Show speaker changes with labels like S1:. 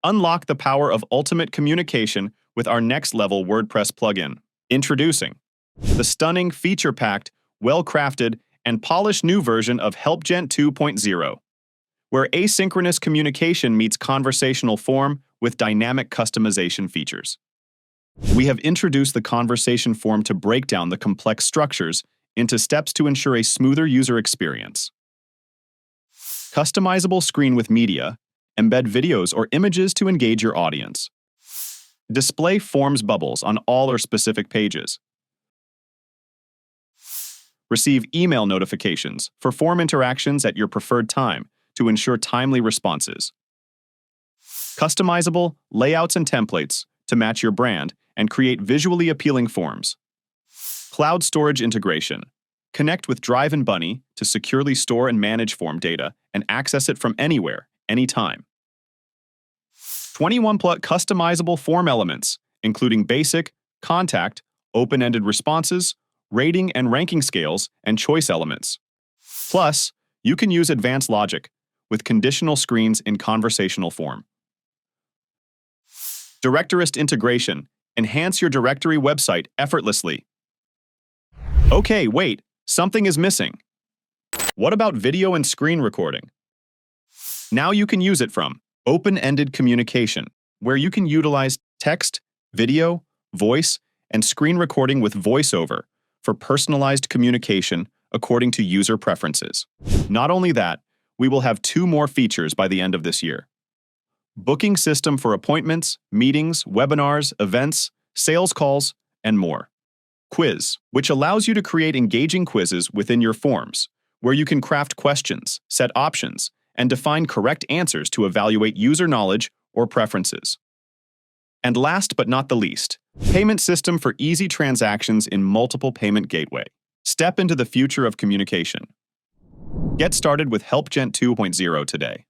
S1: Unlock the power of ultimate communication with our next-level WordPress plugin. Introducing the stunning, feature-packed, well-crafted, and polished new version of HelpGent 2.0, where asynchronous communication meets conversational form with dynamic customization features. We have introduced the conversation form to break down the complex structures into steps to ensure a smoother user experience. Customizable screen with media. Embed videos or images to engage your audience. Display forms bubbles on all or specific pages. Receive email notifications for form interactions at your preferred time to ensure timely responses. Customizable layouts and templates to match your brand and create visually appealing forms. Cloud storage integration. Connect with Drive and Bunny to securely store and manage form data and access it from anywhere, anytime. 21 plus customizable form elements, including basic, contact, open-ended responses, rating and ranking scales, and choice elements. Plus, you can use advanced logic with conditional screens in conversational form. Directorist integration. Enhance your directory website effortlessly. Okay, wait, something is missing. What about video and screen recording? Now you can use it from open-ended communication, where you can utilize text, video, voice, and screen recording with VoiceOver for personalized communication according to user preferences. Not only that, we will have 2 more features by the end of this year. Booking system for appointments, meetings, webinars, events, sales calls, and more. Quiz, which allows you to create engaging quizzes within your forms, where you can craft questions, set options, and define correct answers to evaluate user knowledge or preferences. And last but not the least, payment system for easy transactions in multiple payment gateway. Step into the future of communication. Get started with HelpGent 2.0 today.